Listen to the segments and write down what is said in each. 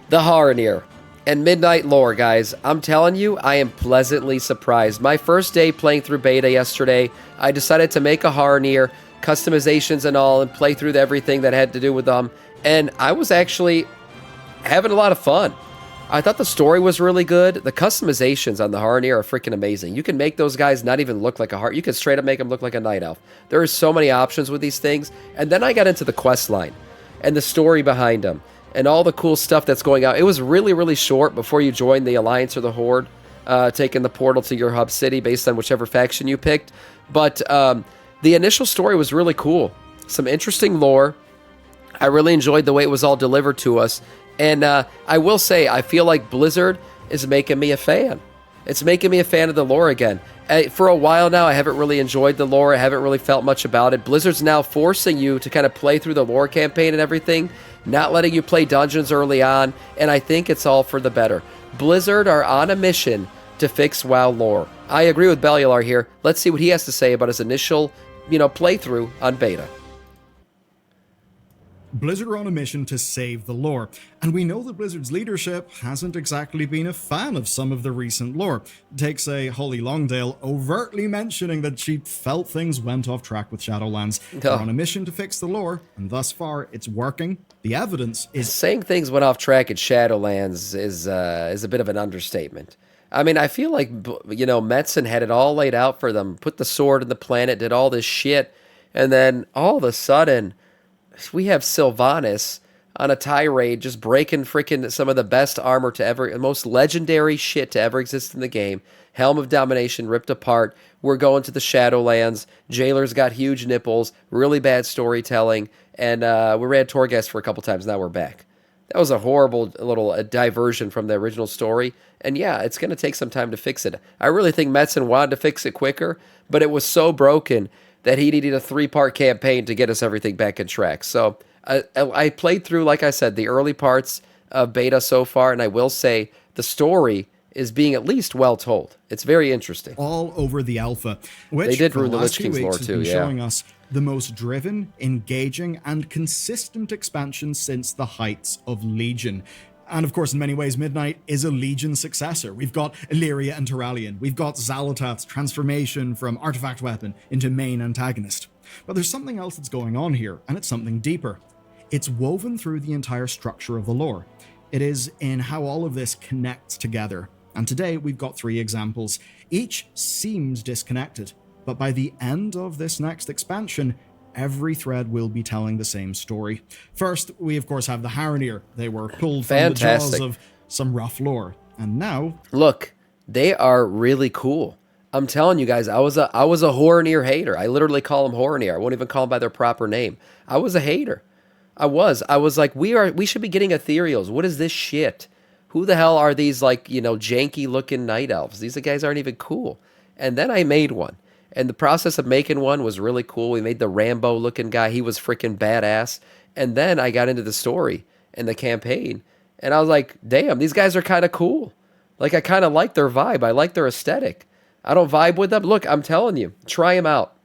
The Harir and Midnight lore, guys. I'm telling you, I am pleasantly surprised. My first day playing through beta yesterday, I decided to make a Harir, customizations and all, and play through everything that had to do with them. And I was actually having a lot of fun. I thought the story was really good. The customizations on the Harir are freaking amazing. You can make those guys not even look like a heart. You can straight up make them look like a night elf. There are so many options with these things. And then I got into the quest line and the story behind them and all the cool stuff that's going on. It was really, really short before you joined the Alliance or the Horde, taking the portal to your hub city based on whichever faction you picked. But the initial story was really cool. Some interesting lore. I really enjoyed the way it was all delivered to us. And I will say, I feel like Blizzard is making me a fan. It's making me a fan of the lore again. For a while now, I haven't really enjoyed the lore. I haven't really felt much about it. Blizzard's now forcing you to kind of play through the lore campaign and everything, not letting you play dungeons early on, and I think it's all for the better. Blizzard are on a mission to fix WoW lore. I agree with Bellular here. Let's see what he has to say about his initial, playthrough on beta. Blizzard are on a mission to save the lore, and we know that Blizzard's leadership hasn't exactly been a fan of some of the recent lore. Take, say, Holly Longdale overtly mentioning that she felt things went off track with Shadowlands. They're on a mission to fix the lore, and thus far, it's working. The evidence is... Saying things went off track at Shadowlands is a bit of an understatement. I mean, I feel like, Metzen had it all laid out for them, put the sword in the planet, did all this shit, and then all of a sudden... we have Sylvanas on a tirade just breaking freaking some of the best armor to ever, the most legendary shit to ever exist in the game. Helm of Domination ripped apart. We're going to the Shadowlands. Jailer's got huge nipples, really bad storytelling, and we ran Torghast for a couple times. Now we're back. That was a horrible little diversion from the original story, and yeah, it's going to take some time to fix it. I really think Metzen wanted to fix it quicker, but it was so broken that he needed a 3-part campaign to get us everything back on track. So I played through, like I said, the early parts of beta so far, and I will say the story is being at least well told. It's very interesting. All over the alpha, which they did for ruin the the last Lich King's few lore weeks has too. been Yeah, showing us the most driven, engaging, and consistent expansion since the heights of Legion. And of course, in many ways, Midnight is a Legion successor. We've got Illyria and Turalyon. We've got Zalotath's transformation from artifact weapon into main antagonist. But there's something else that's going on here, and it's something deeper. It's woven through the entire structure of the lore. It is in how all of this connects together. And today, we've got 3 examples. Each seems disconnected, but by the end of this next expansion, every thread will be telling the same story. First, we of course have the Harir. They were pulled from the jaws of some rough lore. And now... look, they are really cool. I'm telling you guys, I was a Harir hater. I literally call them Harir. I won't even call them by their proper name. I was a hater. I was like, we should be getting ethereals. What is this shit? Who the hell are these, janky looking night elves? These guys aren't even cool. And then I made one. And the process of making one was really cool. We made the Rambo-looking guy. He was freaking badass. And then I got into the story and the campaign. And I was like, damn, these guys are kind of cool. Like, I kind of like their vibe. I like their aesthetic. I don't vibe with them. Look, I'm telling you, try them out.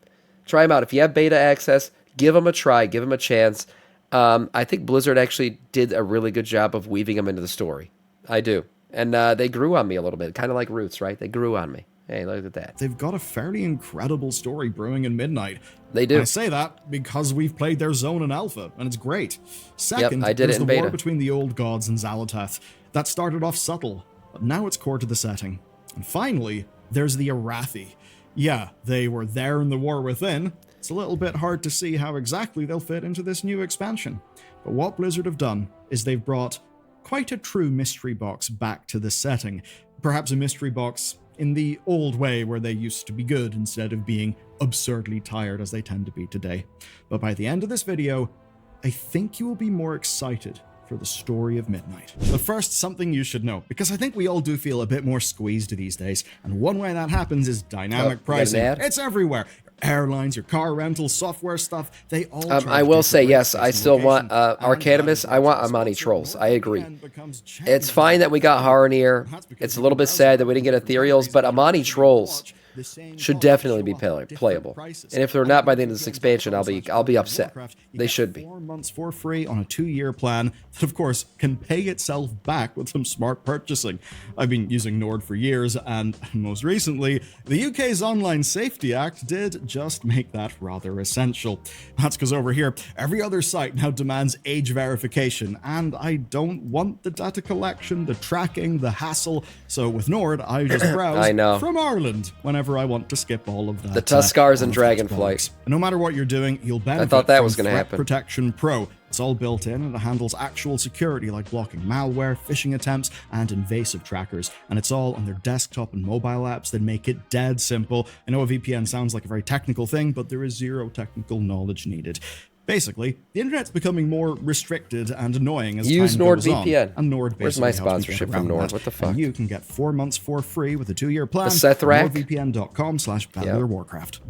Try them out. If you have beta access, give them a try. Give them a chance. I think Blizzard actually did a really good job of weaving them into the story. I do. And they grew on me a little bit. Kind of like Roots, right? They grew on me. Hey, look at that. They've got a fairly incredible story brewing in Midnight. They do. I say that because we've played their zone and alpha, and it's great. Second, I did there's it in the war beta. between the old gods and Zalotath. That started off subtle, but now it's core to the setting. And finally, there's the Arathi. Yeah, they were there in the War Within. It's a little bit hard to see how exactly they'll fit into this new expansion. But what Blizzard have done is they've brought quite a true mystery box back to the setting. Perhaps a mystery box in the old way where they used to be good instead of being absurdly tired as they tend to be today. But by the end of this video, I think you will be more excited for the story of Midnight. But first, something you should know, because I think we all do feel a bit more squeezed these days, and one way that happens is dynamic pricing. It's everywhere. Airlines, your car rental, software stuff, they all I will say, yes, I still want Arcadimus. I want Amani Trolls. I agree. It's fine that we got Harir. It's a little bit sad that we didn't get Ethereals, but Amani Trolls should definitely be playable. And if they're not by the end of this expansion, I'll be upset. They should be. 4 months for free on a 2-year plan that, of course, can pay itself back with some smart purchasing. I've been using Nord for years, and most recently, the UK's Online Safety Act did just make that rather essential. That's because over here, every other site now demands age verification, and I don't want the data collection, the tracking, the hassle. So with Nord, I just browse from Ireland whenever I want to skip all of that. The Tuskars and Dragonflight. And no matter what you're doing, you'll benefit I thought that was from going to Threat happen. Protection Pro. It's all built in, and it handles actual security like blocking malware, phishing attempts, and invasive trackers. And it's all on their desktop and mobile apps that make it dead simple. I know a VPN sounds like a very technical thing, but there is zero technical knowledge needed. Basically, the internet's becoming more restricted and annoying as Use time goes on. NordVPN. And Nord Where's basically my helps you get sponsorship from around Nord? that. What the fuck? And you can get 4 months for free with a 2-year plan. The Seth Rack? NordVPN.com/Battle Warcraft.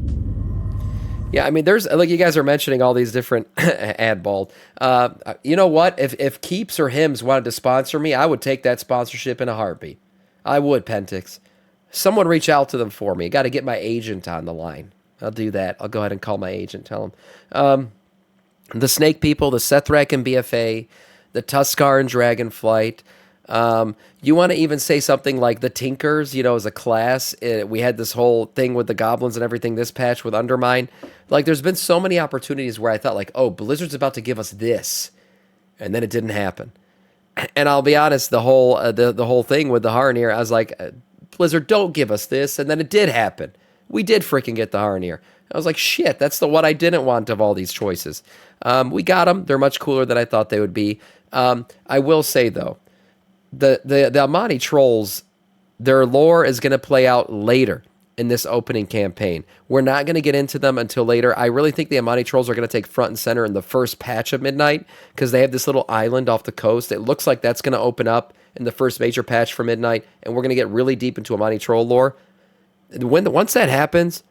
Yeah, I mean, there's, like, you guys are mentioning all these different ad bald. You know what? If Keeps or Hims wanted to sponsor me, I would take that sponsorship in a heartbeat. I would, Pentix. Someone reach out to them for me. Got to get my agent on the line. I'll do that. I'll go ahead and call my agent, tell him. The Snake People, the Sethrak and BFA, the Tuskar and Dragonflight. You want to even say something like the Tinkers, you know, as a class. We had this whole thing with the Goblins and everything this patch with Undermine. Like, there's been so many opportunities where I thought, like, oh, Blizzard's about to give us this. And then it didn't happen. And I'll be honest, the whole thing with the Harir, I was like, Blizzard, don't give us this. And then it did happen. We did freaking get the Harir. I was like, shit, that's the one I didn't want of all these choices. We got them. They're much cooler than I thought they would be. I will say, though, the Amani trolls, their lore is going to play out later in this opening campaign. We're not going to get into them until later. I really think the Amani trolls are going to take front and center in the first patch of Midnight because they have this little island off the coast. It looks like that's going to open up in the first major patch for Midnight, and we're going to get really deep into Amani troll lore. Once that happens,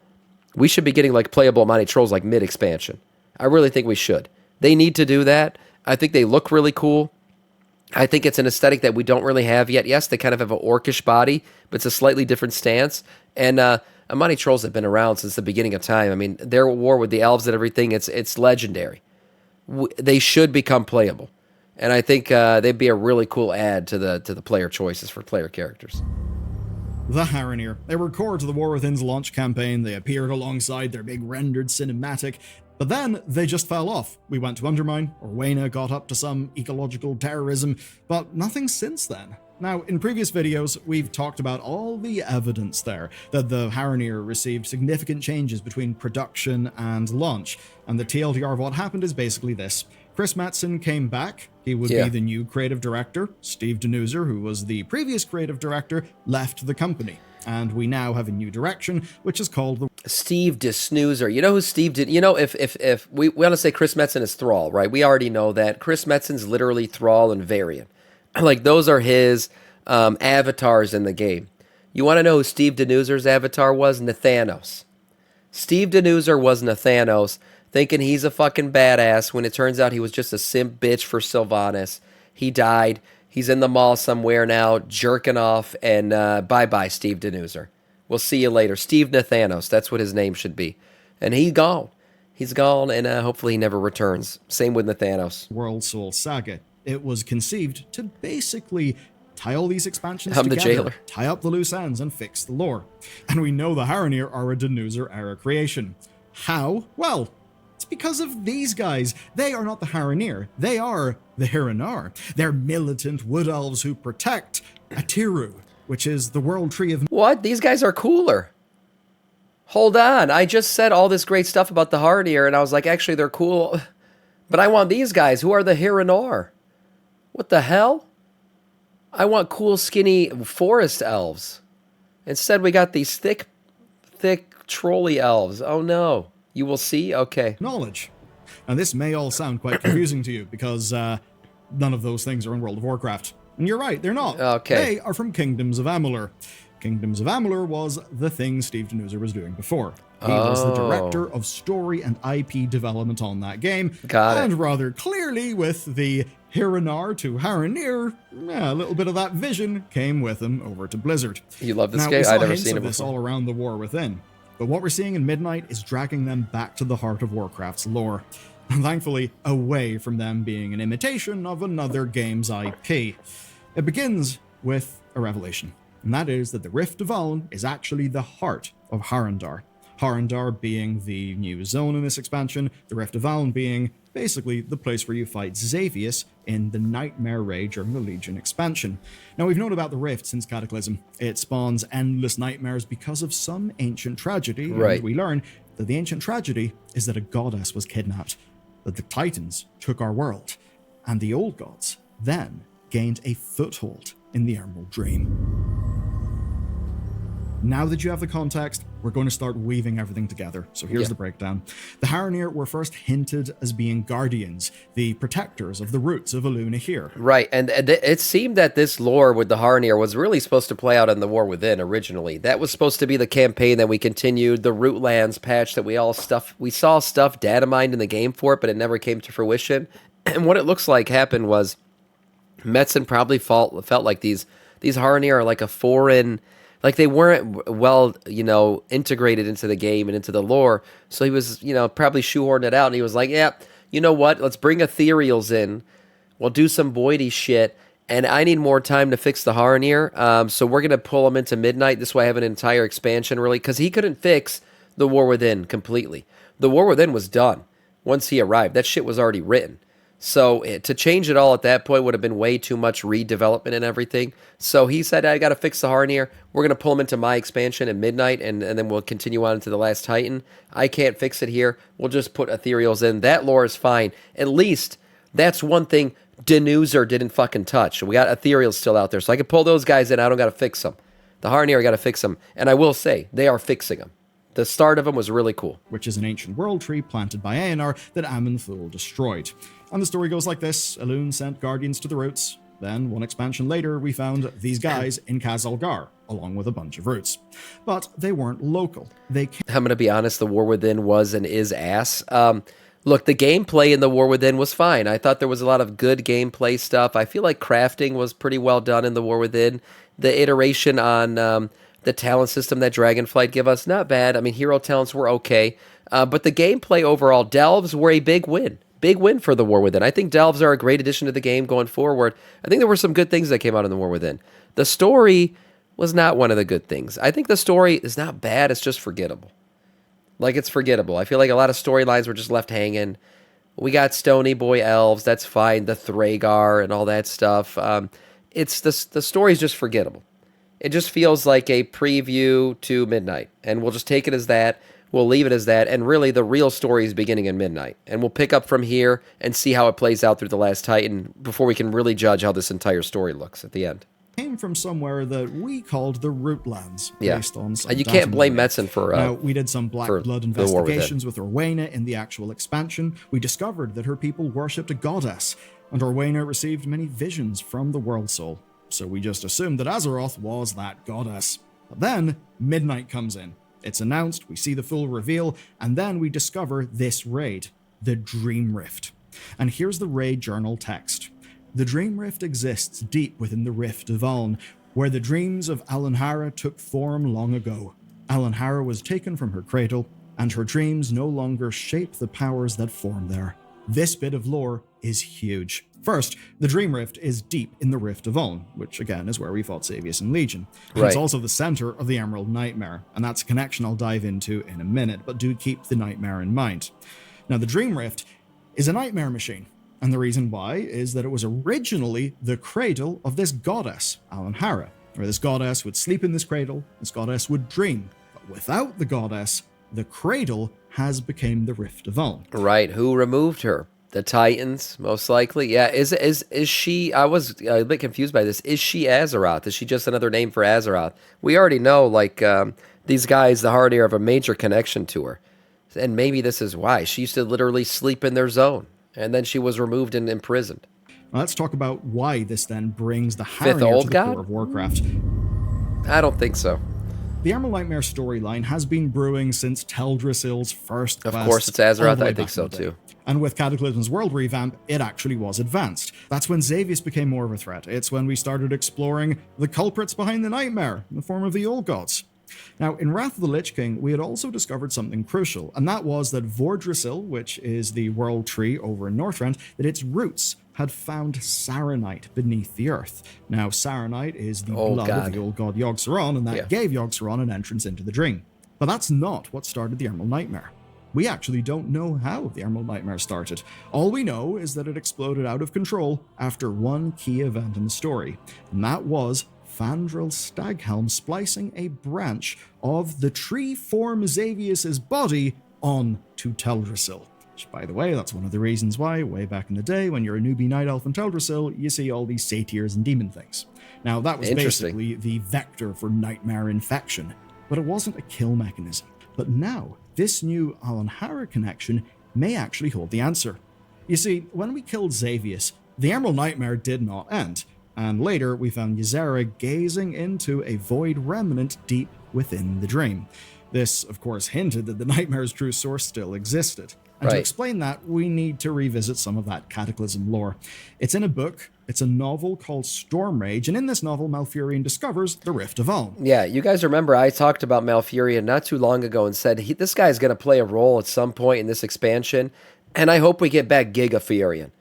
we should be getting like playable Amani trolls like mid-expansion. I really think we should. They need to do that. I think they look really cool. I think it's an aesthetic that we don't really have yet. Yes, they kind of have an orcish body, but it's a slightly different stance. And Amani trolls have been around since the beginning of time. I mean, their war with the elves and everything, it's legendary. They should become playable. And I think they'd be a really cool add to the player choices for player characters. The Harir. They were core to the War Within's launch campaign. They appeared alongside their big rendered cinematic, but then they just fell off. We went to Undermine, Orwena got up to some ecological terrorism, but nothing since then. Now, in previous videos, we've talked about all the evidence there that the Harir received significant changes between production and launch, and the TLDR of what happened is basically this. Chris Metzen came back. He would be the new creative director. Steve Denuser, who was the previous creative director, left the company. And we now have a new direction, which is called the... Steve DeSnoozer. You know who Steve did? You know, if we want to say Chris Metzen is Thrall, right? We already know that. Chris Metzen's literally Thrall and Varian. Like, those are his avatars in the game. You want to know who Steve Denuzer's avatar was? Nathanos. Steve Denuser was Nathanos, thinking he's a fucking badass when it turns out he was just a simp bitch for Sylvanas. He died. He's in the mall somewhere now, jerking off, and bye-bye, Steve Denuser. We'll see you later. Steve Nathanos, that's what his name should be. And he's gone. He's gone, and hopefully he never returns. Same with Nathanos. World Soul Saga. It was conceived to basically tie all these expansions I'm together, the jailer. tie up the loose ends, and fix the lore. And we know the Harir are a Denuser-era creation. How? Well, it's because of these guys. They are not the Harir. They are the Hiranar. They're militant wood elves who protect Atiru, which is the world tree of... What? These guys are cooler. Hold on. I just said all this great stuff about the Harir, and I was like, actually, they're cool. But I want these guys. Who are the Hiranar? What the hell? I want cool, skinny forest elves. Instead, we got these thick trolley elves. Oh, no. You will see? Okay. Knowledge. And this may all sound quite confusing to you because none of those things are in World of Warcraft. And you're right, they're not. Okay. They are from Kingdoms of Amalur. Kingdoms of Amalur was the thing Steve Denuser was doing before. He was the Oh. director of story and IP development on that game. Got it. And rather clearly, with the Hiranar to Harir, a little bit of that vision came with him over to Blizzard. You love this Now, game? we saw I've never hints seen of it this before. all around the War Within. But what we're seeing in Midnight is dragging them back to the heart of Warcraft's lore. And thankfully, away from them being an imitation of another game's IP. It begins with a revelation, and that is that the Rift of Aln is actually the heart of Harandar. Harandar being the new zone in this expansion, the Rift of Aln being basically the place where you fight Xavius in the Nightmare Raid during the Legion expansion. Now, we've known about the Rift since Cataclysm. It spawns endless nightmares because of some ancient tragedy, Right. and we learn that the ancient tragedy is that a goddess was kidnapped, that the Titans took our world, and the old gods then gained a foothold in the Emerald Dream. Now that you have the context, we're going to start weaving everything together. So here's the breakdown. The Harir were first hinted as being guardians, the protectors of the roots of Alanhara. Right, and it seemed that this lore with the Harir was really supposed to play out in the War Within originally. That was supposed to be the campaign that we continued, the Rootlands patch that we saw stuff data mined in the game for it, but it never came to fruition. And what it looks like happened was Metzen probably felt like these Harir are like a foreign, like they weren't well, integrated into the game and into the lore. So he was, probably shoehorning it out, and he was like, yeah, you know what? Let's bring ethereals in. We'll do some Boydie shit, and I need more time to fix the Harir. So we're gonna pull him into Midnight. This way I have an entire expansion, really, because he couldn't fix the War Within completely. The War Within was done once he arrived. That shit was already written. So to change it all at that point would have been way too much redevelopment and everything. So he said, I got to fix the Harir. We're going to pull him into my expansion at Midnight, and then we'll continue on into the Last Titan. I can't fix it here. We'll just put ethereals in. That lore is fine. At least that's one thing Denuzer didn't fucking touch. We got ethereals still out there, so I can pull those guys in. I don't got to fix them. The Harir, I got to fix them. And I will say, they are fixing them. The start of them was really cool. Which is an ancient world tree planted by Aenar that Aman'Thul destroyed. And the story goes like this. Elune sent guardians to the roots. Then, one expansion later, we found these guys in Khazalgar, along with a bunch of roots. But they weren't local. They came I'm going to be honest, the War Within was and is ass. Look, the gameplay in the War Within was fine. I thought there was a lot of good gameplay stuff. I feel like crafting was pretty well done in the War Within. The iteration on the talent system that Dragonflight give us, not bad. I mean, hero talents were okay. But the gameplay overall, Delves were a big win. Big win for the War Within. I think Delves are a great addition to the game going forward. I think there were some good things that came out in the War Within. The story was not one of the good things. I think the story is not bad, it's just forgettable. Like, it's forgettable. I feel like a lot of storylines were just left hanging. We got Stony Boy elves, that's fine. The Thragar and all that stuff. It's the story's just forgettable. It just feels like a preview to Midnight. And we'll just take it as that. We'll leave it as that, and really the real story is beginning in Midnight. And we'll pick up from here and see how it plays out through the Last Titan before we can really judge how this entire story looks at the end. came from somewhere that we called the Rootlands, based on some you can't blame data Metzen for now, we did some Black for Blood the War Within. investigations with Orwena in the actual expansion. We discovered that her people worshipped a goddess, and Orwena received many visions from the World Soul. So we just assumed that Azeroth was that goddess. But then, Midnight comes in. It's announced, we see the full reveal, and then we discover this raid, the Dream Rift. And here's the raid journal text. The Dream Rift exists deep within the Rift of Aln, where the dreams of Alanhara took form long ago. Alanhara was taken from her cradle, and her dreams no longer shape the powers that form there. This bit of lore is huge. First, the Dream Rift is deep in the Rift of Aln, which again is where we fought Xavius and Legion. And It's also the center of the Emerald Nightmare, and that's a connection I'll dive into in a minute, but do keep the Nightmare in mind. Now, the Dream Rift is a nightmare machine, and the reason why is that it was originally the cradle of this goddess, Alanhara, where this goddess would sleep in this cradle, this goddess would dream. But without the goddess, the cradle has become the Rift of Aln. Right, who removed her? The Titans, most likely. Yeah, is she, I was a bit confused by this, is she Azeroth? Is she just another name for Azeroth? We already know, like, these guys, the Harir, have a major connection to her. And maybe this is why. She used to literally sleep in their zone. And then she was removed and imprisoned. Now let's talk about why this then brings the Fifth Harir old to the god? core of Warcraft. I don't think so. The Emerald Nightmare storyline has been brewing since Teldrassil's first quest. Of course, it's all the Azeroth. way I back think in so the day. too. And with Cataclysm's world revamp, it actually was advanced. That's when Xavius became more of a threat. It's when we started exploring the culprits behind the nightmare in the form of the old gods. Now, in Wrath of the Lich King, we had also discovered something crucial, and that was that Vordrassil, which is the world tree over in Northrend, that its roots had found Saronite beneath the earth. Now, Saronite is the blood of the old god Yogg-Saron, and that gave Yogg-Saron an entrance into the dream. But that's not what started the Emerald Nightmare. We actually don't know how the Emerald Nightmare started. All we know is that it exploded out of control after one key event in the story, and that was Fandral Staghelm splicing a branch of the tree form Xavius's body onto Teldrassil. Which, by the way, that's one of the reasons why, way back in the day, when you're a newbie night elf in Teldrassil, you see all these satyrs and demon things. Now, that was basically the vector for nightmare infection, but it wasn't a kill mechanism. But now, this new Alanhara connection may actually hold the answer. You see, when we killed Xavius, the Emerald Nightmare did not end, and later we found Ysera gazing into a void remnant deep within the dream. This, of course, hinted that the nightmare's true source still existed. And to explain that, we need to revisit some of that Cataclysm lore. It's in a book, it's a novel called Stormrage, and in this novel, Malfurion discovers the Rift of Aln. Yeah, you guys remember I talked about Malfurion not too long ago and said this guy's going to play a role at some point in this expansion, and I hope we get back Gigafurion.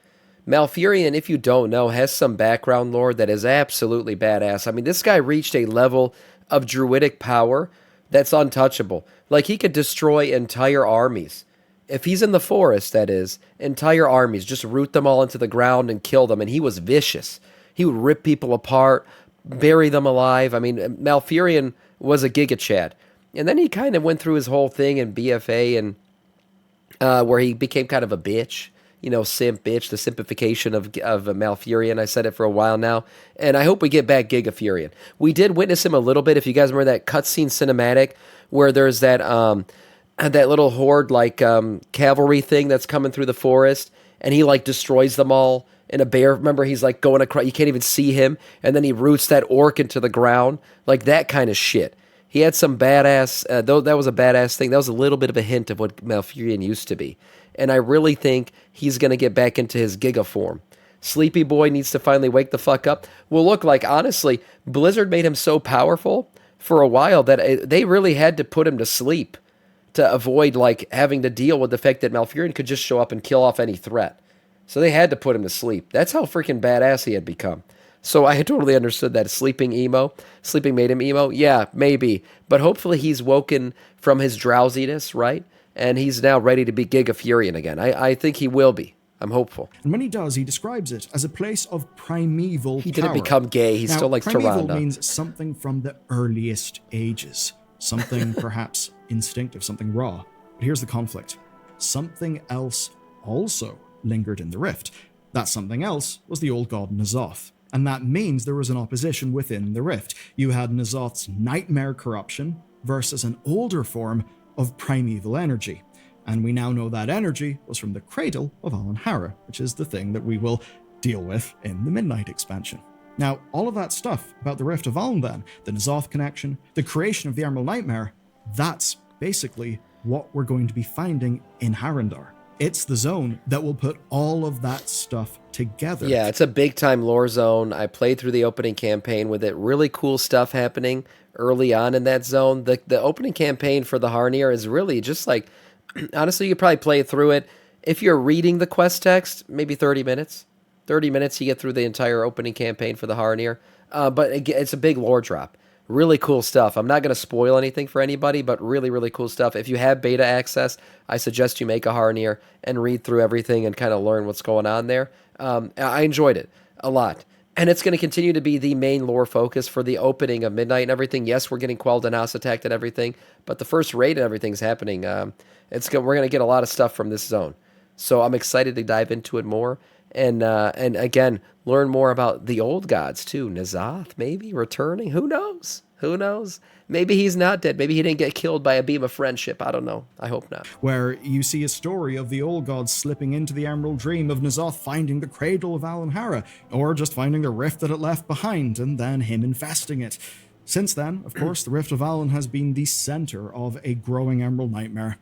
Malfurion, if you don't know, has some background lore that is absolutely badass. I mean, this guy reached a level of druidic power that's untouchable. Like, he could destroy entire armies. If he's in the forest, that is, entire armies, just root them all into the ground and kill them. And he was vicious. He would rip people apart, bury them alive. I mean, Malfurion was a Giga Chad. And then he kind of went through his whole thing in BFA and where he became kind of a bitch. You know, simp bitch, the simplification of Malfurion. I said it for a while now. And I hope we get back Gigafurion. We did witness him a little bit. If you guys remember that cutscene cinematic where there's that little horde, like, cavalry thing that's coming through the forest, and he, like, destroys them all in a bear. Remember, he's, like, going across, you can't even see him, and then he roots that orc into the ground. Like, that kind of shit. He had some badass, though that was a badass thing. That was a little bit of a hint of what Malfurion used to be. And I really think he's going to get back into his Giga form. Sleepy Boy needs to finally wake the fuck up. Well, look, like, honestly, Blizzard made him so powerful for a while that they really had to put him to sleep to avoid, like, having to deal with the fact that Malfurion could just show up and kill off any threat. So they had to put him to sleep. That's how freaking badass he had become. So I totally understood that. Sleeping made him emo? Yeah, maybe. But hopefully he's woken from his drowsiness, right? And he's now ready to be Gigafurion again. I think he will be. I'm hopeful. And when he does, he describes it as a place of primeval power. He didn't become gay. He still likes primeval Tyrande. Means something from the earliest ages. Something perhaps instinctive, something raw. But here's the conflict. Something else also lingered in the rift. That something else was the old god N'Zoth. And that means there was an opposition within the rift. You had N'Zoth's nightmare corruption versus an older form of primeval energy. And we now know that energy was from the cradle of Alanhara, which is the thing that we will deal with in the Midnight expansion. Now, all of that stuff about the Rift of Aln then, the N'Zoth connection, the creation of the Emerald Nightmare, that's basically what we're going to be finding in Harrendar. It's the zone that will put all of that stuff together. Yeah, it's a big-time lore zone. I played through the opening campaign with it. Really cool stuff happening early on in that zone. The opening campaign for the Harir is really just like, honestly, you could probably play through it. If you're reading the quest text, maybe 30 minutes. 30 minutes, you get through the entire opening campaign for the Harir. But it's a big lore drop. Really cool stuff. I'm not going to spoil anything for anybody, but really, really cool stuff. If you have beta access, I suggest you make a Harir and read through everything and kind of learn what's going on there. I enjoyed it a lot. And it's going to continue to be the main lore focus for the opening of Midnight and everything. Yes, we're getting Quelled and House attacked and everything, but the first raid and everything's happening. We're going to get a lot of stuff from this zone. So I'm excited to dive into it more. And again, learn more about the old gods too. N'Zoth maybe returning. Who knows? Who knows? Maybe he's not dead. Maybe he didn't get killed by a beam of friendship. I don't know. I hope not. Where you see a story of the old gods slipping into the Emerald Dream, of N'Zoth finding the cradle of Alanhara, or just finding the rift that it left behind, and then him infesting it. Since then, of course, the Rift of Alan has been the center of a growing Emerald nightmare.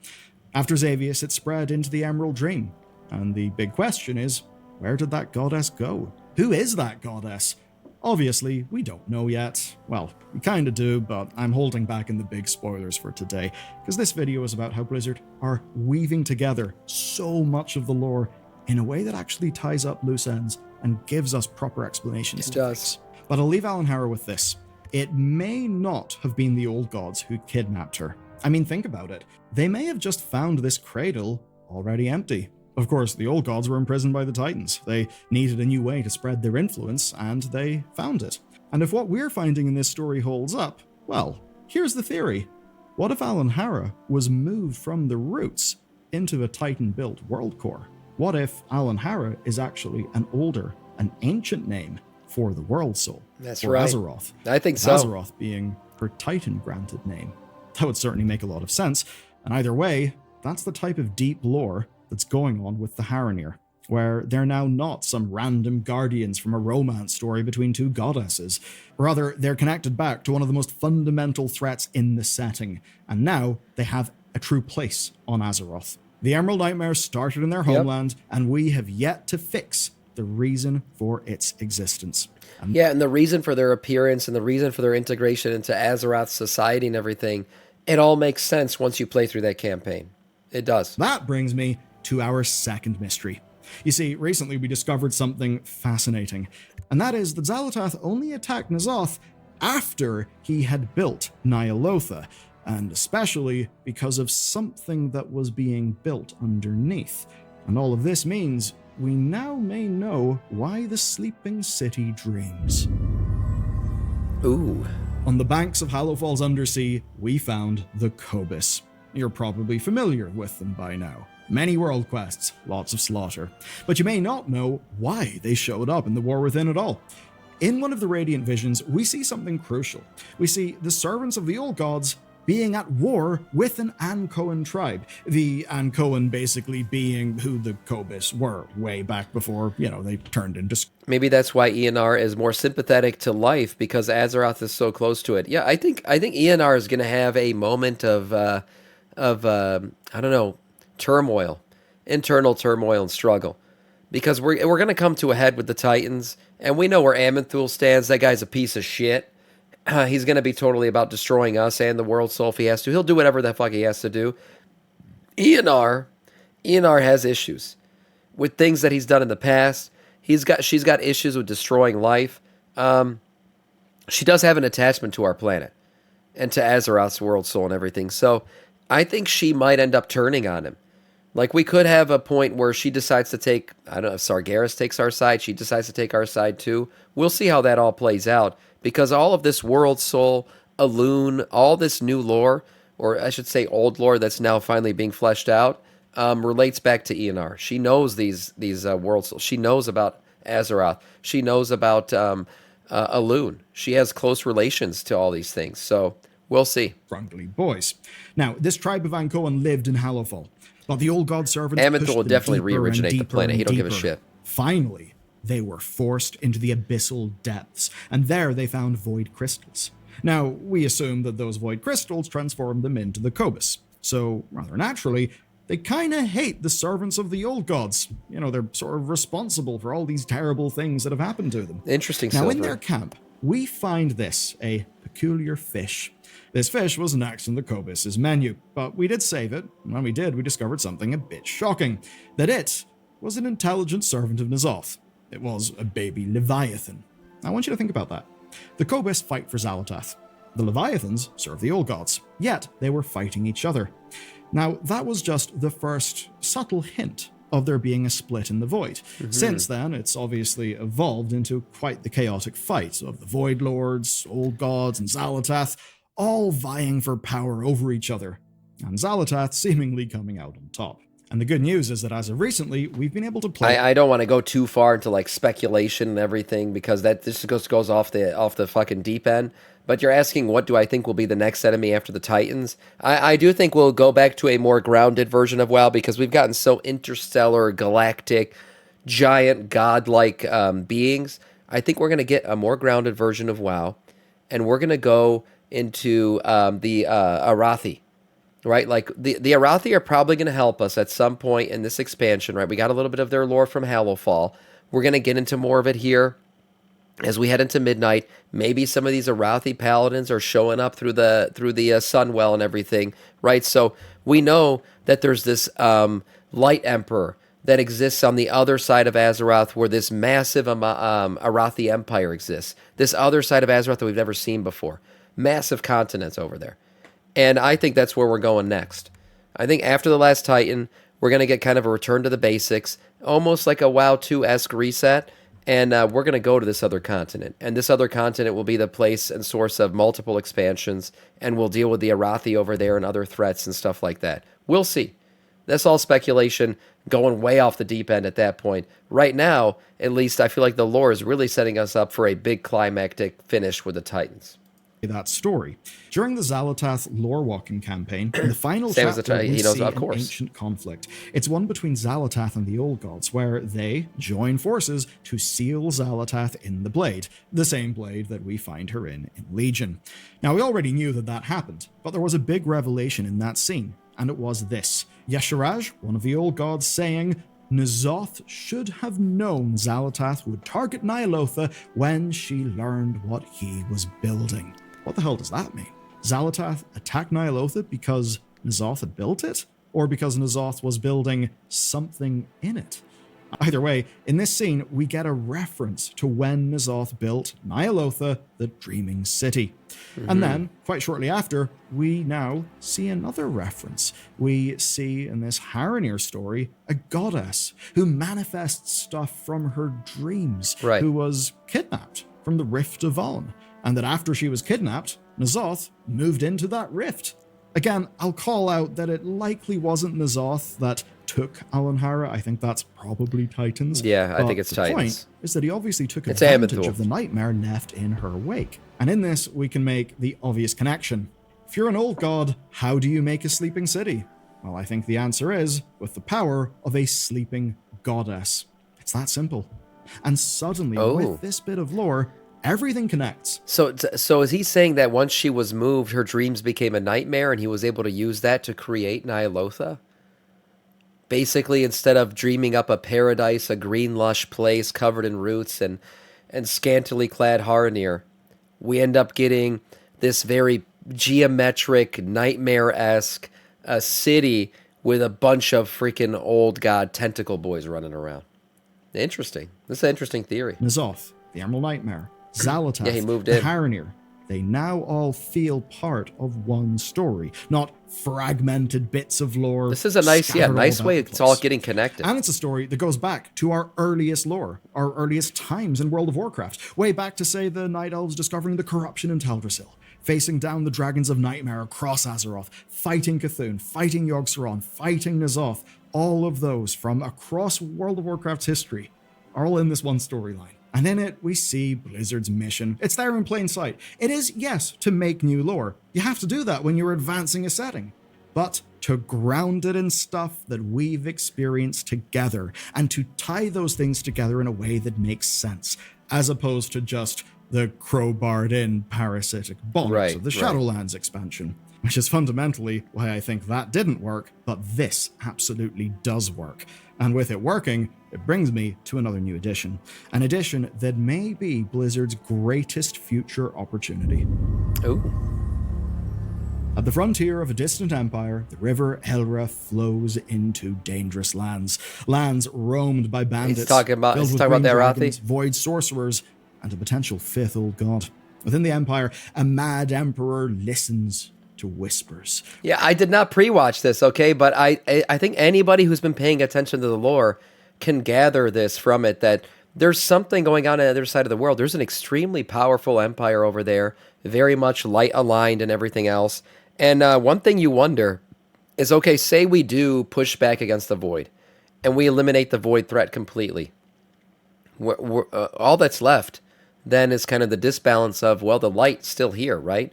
After Xavius, it spread into the Emerald Dream. And the big question is, where did that goddess go? Who is that goddess? Obviously, we don't know yet. Well, we kinda do, but I'm holding back in the big spoilers for today, because this video is about how Blizzard are weaving together so much of the lore in a way that actually ties up loose ends and gives us proper explanations. It does. But I'll leave Alanhara with this. It may not have been the old gods who kidnapped her. I mean, think about it. They may have just found this cradle already empty. Of course, the old gods were imprisoned by the Titans. They needed a new way to spread their influence, and they found it. And if what we're finding in this story holds up, well, here's the theory. What if Alanhara was moved from the roots into a Titan-built world core? What if Alanhara is actually an older, an ancient name for the world soul? That's or right. Azeroth. I think so. Azeroth being her Titan-granted name. That would certainly make a lot of sense. And either way, that's the type of deep lore that's going on with the Harir, where they're now not some random guardians from a romance story between two goddesses. Rather, they're connected back to one of the most fundamental threats in the setting, and now they have a true place on Azeroth. The Emerald Nightmare started in their homeland, and we have yet to fix the reason for its existence. Yeah, and the reason for their appearance and the reason for their integration into Azeroth society and everything, it all makes sense once you play through that campaign. It does. That brings me to our second mystery. You see, recently we discovered something fascinating, and that is that Zalot only attacked N'Zoth after he had built Nylotha, and especially because of something that was being built underneath. And all of this means we now may know why the sleeping city dreams. Ooh. On the banks of Hallowfall's Undersea, we found the Cobus. You're probably familiar with them by now. Many world quests, lots of slaughter. But you may not know why they showed up in the War Within at all. In one of the Radiant Visions, we see something crucial. We see the servants of the old gods being at war with an Ankoan tribe. The Ankoan basically being who the Cobus were way back before, they turned into... Maybe that's why ENR is more sympathetic to life, because Azeroth is so close to it. Yeah, I think ENR is going to have a moment of I don't know, turmoil, internal turmoil and struggle, because we're going to come to a head with the Titans, and we know where Aman'Thul stands. That guy's a piece of shit. He's going to be totally about destroying us and the world soul if he has to. He'll do whatever the fuck he has to do. ENR has issues with things that he's done in the past. She's got issues with destroying life. She does have an attachment to our planet and to Azeroth's world soul and everything. So I think she might end up turning on him. Like, we could have a point where she decides to take, I don't know, if Sargeras takes our side, she decides to take our side too. We'll see how that all plays out, because all of this world soul, Elune, all this new lore, or I should say old lore that's now finally being fleshed out, relates back to ENR. She knows these world souls. She knows about Azeroth. She knows about Elune. She has close relations to all these things. So we'll see. Friendly boys. Now, this tribe of Ankoan lived in Hallowfall, but the old god servants Aman'Thul will definitely re-originate the planet. He don't give a shit. Finally, they were forced into the abyssal depths, and there they found void crystals. Now, we assume that those void crystals transformed them into the Cobus. So, rather naturally, they kind of hate the servants of the old gods. They're sort of responsible for all these terrible things that have happened to them. Interesting. Now, Silver. in their camp, we find this, a peculiar fish. This fish was next in the Cobus' menu, but we did save it, and when we did, we discovered something a bit shocking. That it was an intelligent servant of N'Zoth. It was a baby Leviathan. I want you to think about that. The Cobus fight for Zalot. The Leviathans serve the old gods, yet they were fighting each other. Now, that was just the first subtle hint of there being a split in the Void. Mm-hmm. Since then, it's obviously evolved into quite the chaotic fight of the Void Lords, old gods, and Zalot, all vying for power over each other, and Zalot seemingly coming out on top. And the good news is that as of recently, we've been able to play... I don't want to go too far into like speculation and everything, because that this just goes off the fucking deep end. But you're asking, what do I think will be the next enemy after the Titans? I do think we'll go back to a more grounded version of WoW, because we've gotten so interstellar, galactic, giant, godlike beings. I think we're going to get a more grounded version of WoW. and we're going to go into the Arathi, right? Like the Arathi are probably going to help us at some point in this expansion, right? We got a little bit of their lore from Hallowfall. We're going to get into more of it here as we head into midnight. Maybe some of these Arathi paladins are showing up through the Sunwell and everything, right? So we know that there's this light emperor that exists on the other side of Azeroth, where this massive Arathi Empire exists. This other side of Azeroth that we've never seen before. Massive continents over there. And I think that's where we're going next. I think after the last Titan, we're going to get kind of a return to the basics, almost like a WoW 2-esque reset, and we're going to go to this other continent. And this other continent will be the place and source of multiple expansions, and we'll deal with the Arathi over there and other threats and stuff like that. We'll see. That's all speculation, going way off the deep end at that point. Right now, at least, I feel like the lore is really setting us up for a big climactic finish with the Titans. That story. During the Zalotath lore-walking campaign, in the final Same as chapter, we knows, see of an course. ancient conflict. It's one between Zalotath and the Old Gods, where they join forces to seal Zalotath in the Blade, the same blade that we find her in Legion. Now, we already knew that happened, but there was a big revelation in that scene, and it was this. Yesharaj, one of the Old Gods, saying, N'Zoth should have known Zalotath would target Nylotha when she learned what he was building. What the hell does that mean? Zalotath attacked Nylotha because N'Zoth had built it? Or because N'Zoth was building something in it? Either way, in this scene, we get a reference to when N'Zoth built Nylotha, the Dreaming City. And then, quite shortly after, we now see another reference. We see in this Harir story a goddess who manifests stuff from her dreams, right, who was kidnapped from the Rift of On, and that after she was kidnapped, N'Zoth moved into that rift. Again, I'll call out that it likely wasn't N'Zoth that took Alanhara. I think that's probably Titans. Yeah, I think it's Titans. The point is that he obviously took advantage Amenthul of the nightmare left in her wake. And in this, we can make the obvious connection. If you're an old god, how do you make a sleeping city? Well, I think the answer is with the power of a sleeping goddess. It's that simple. And suddenly, with this bit of lore, everything connects. So is he saying that once she was moved, her dreams became a nightmare, and he was able to use that to create Nylotha? Basically, instead of dreaming up a paradise, a green lush place covered in roots and scantily clad Harir, we end up getting this very geometric, nightmare-esque city with a bunch of freaking old god tentacle boys running around. Interesting. This is an interesting theory. N'Zoth, the Emerald Nightmare, Zalotath, yeah, he moved in. Harir, they now all feel part of one story, not fragmented bits of lore. This is a nice way it's all getting connected. And it's a story that goes back to our earliest lore, our earliest times in World of Warcraft, way back to, say, the Night Elves discovering the corruption in Teldrassil, facing down the Dragons of Nightmare across Azeroth, fighting Cthulhu, fighting Yogg-Saron, fighting N'Zoth. All of those from across World of Warcraft's history are all in this one storyline. And in it, we see Blizzard's mission. It's there in plain sight. It is, yes, to make new lore. You have to do that when you're advancing a setting. But to ground it in stuff that we've experienced together, and to tie those things together in a way that makes sense, as opposed to just the crowbarred-in parasitic bollocks of the Shadowlands expansion. Which is fundamentally why I think that didn't work, but this absolutely does work. And with it working, it brings me to another new edition. An edition that may be Blizzard's greatest future opportunity. Ooh. At the frontier of a distant empire, the river Elra flows into dangerous lands. Lands roamed by bandits, filled with green dragons, void sorcerers, and a potential fifth old god. Within the empire, a mad emperor listens to whispers. Yeah, I did not pre-watch this, okay? But I think anybody who's been paying attention to the lore can gather this from it, that there's something going on the other side of the world. There's an extremely powerful empire over there, very much light-aligned and everything else. And one thing you wonder is, okay, say we do push back against the Void, and we eliminate the Void threat completely. All that's left then is kind of the disbalance of, well, the light's still here, right?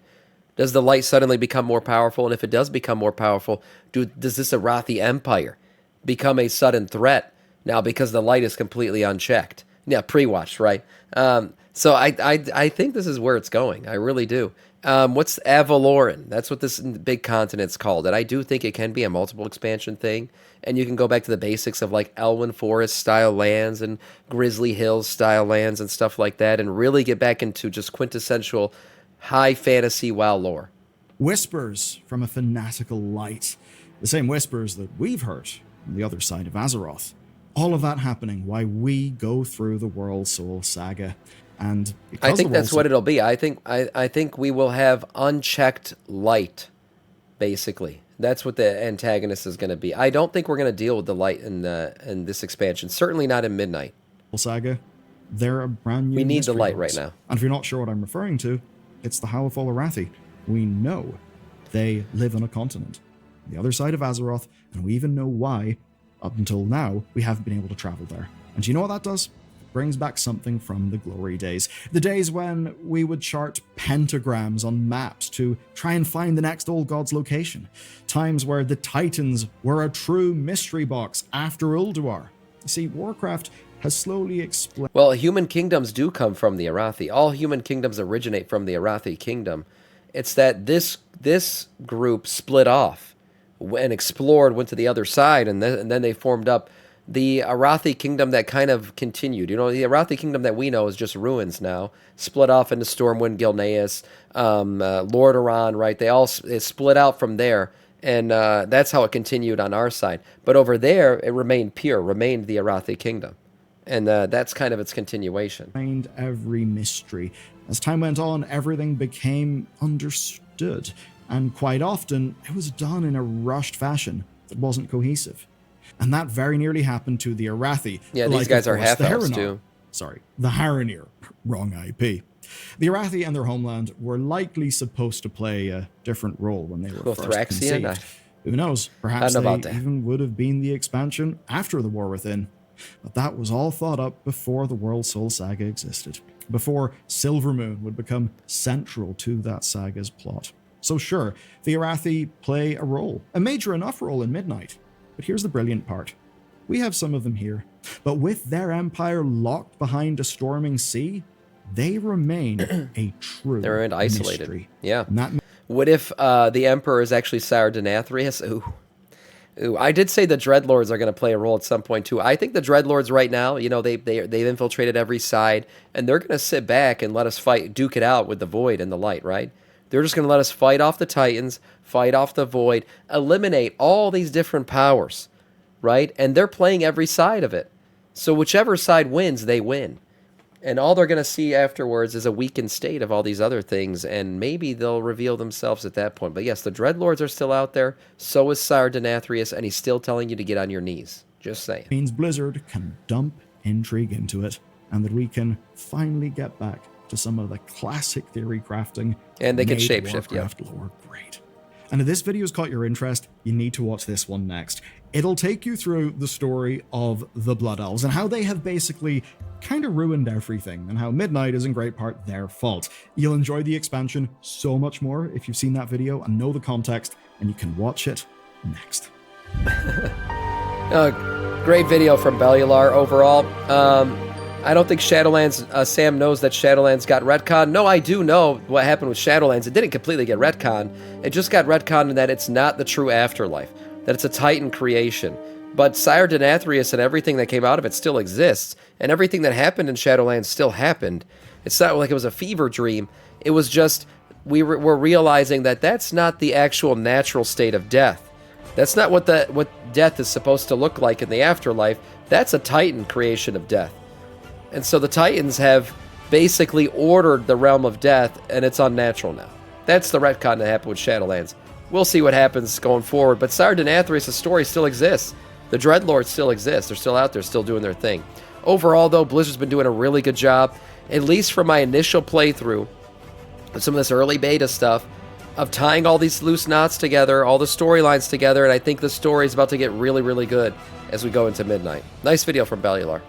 Does the light suddenly become more powerful? And if it does become more powerful, does this Arathi Empire become a sudden threat now because the light is completely unchecked? Yeah, pre-watched, right? So I think this is where it's going. I really do. What's Avaloran? That's what this big continent's called. And I do think it can be a multiple expansion thing. And you can go back to the basics of like Elwyn Forest style lands and Grizzly Hills style lands and stuff like that, and really get back into just quintessential high fantasy WoW lore. Whispers from a fanatical light. The same whispers that we've heard on the other side of Azeroth. All of that happening while we go through the World Soul Saga. And I think that's what it'll be. I think we will have unchecked light, basically. That's what the antagonist is going to be. I don't think we're going to deal with the light in this expansion. Certainly not in Midnight. Saga, they're a brand new. We need the light box. right now. And if you're not sure what I'm referring to, it's the Howl of all Arathi. We know they live on a continent, the other side of Azeroth, and we even know why. Up until now, we haven't been able to travel there. And do you know what that does? It brings back something from the glory days. The days when we would chart pentagrams on maps to try and find the next old god's location. Times where the Titans were a true mystery box after Ulduar. You see, Warcraft has slowly explained... Well, human kingdoms do come from the Arathi. All human kingdoms originate from the Arathi kingdom. It's that this group split off and explored, went to the other side, and then they formed up the Arathi kingdom that kind of continued. You know, the Arathi kingdom that we know is just ruins now, split off into Stormwind, Gilneas, Lordaeron, right? It split out from there, and that's how it continued on our side. But over there, it remained pure, remained the Arathi kingdom. And that's kind of its continuation. Find every mystery. As time went on, everything became understood. And quite often, it was done in a rushed fashion that wasn't cohesive. And that very nearly happened to the Arathi. Yeah, these guys are half-elves too. Sorry, the Harir. Wrong IP. The Arathi and their homeland were likely supposed to play a different role when they were first conceived. Who knows? Perhaps they even would have been the expansion after the War Within. But that was all thought up before the World Soul Saga existed. Before Silvermoon would become central to that saga's plot. So sure, the Arathi play a role, a major enough role in Midnight. But here's the brilliant part. We have some of them here, but with their empire locked behind a storming sea, they remain a true They're isolated. Mystery. Yeah. What if the Emperor is actually Sire Denathrius? Ooh, I did say the Dreadlords are going to play a role at some point too. I think the Dreadlords right now, you know, they've infiltrated every side, and they're going to sit back and let us duke it out with the Void and the Light, right? They're just going to let us fight off the Titans, fight off the Void, eliminate all these different powers, right? And they're playing every side of it. So whichever side wins, they win. And all they're going to see afterwards is a weakened state of all these other things, and maybe they'll reveal themselves at that point. But yes, the Dreadlords are still out there, so is Sire Denathrius, and he's still telling you to get on your knees. Just saying. Means Blizzard can dump intrigue into it, and that we can finally get back to some of the classic theory crafting. And they can shapeshift, yeah. Lore great. And if this video's caught your interest, you need to watch this one next. It'll take you through the story of the Blood Elves and how they have basically kind of ruined everything, and how Midnight is in great part their fault. You'll enjoy the expansion so much more if you've seen that video and know the context, and you can watch it next. Great video from Bellular overall. I don't think Shadowlands, Sam knows that Shadowlands got retconned. No, I do know what happened with Shadowlands. It didn't completely get retconned. It just got retconned in that it's not the true afterlife, that it's a Titan creation. But Sire Denathrius and everything that came out of it still exists, and everything that happened in Shadowlands still happened. It's not like it was a fever dream. It was just, we're realizing that that's not the actual natural state of death. That's not what death is supposed to look like in the afterlife. That's a Titan creation of death. And so the Titans have basically ordered the realm of death, and it's unnatural now. That's the retcon that happened with Shadowlands. We'll see what happens going forward, but Sire Denathrius' story still exists. The Dreadlords still exist. They're still out there, still doing their thing. Overall, though, Blizzard's been doing a really good job, at least for my initial playthrough, of some of this early beta stuff, of tying all these loose knots together, all the storylines together, and I think the story is about to get really, really good as we go into Midnight. Nice video from Bellular.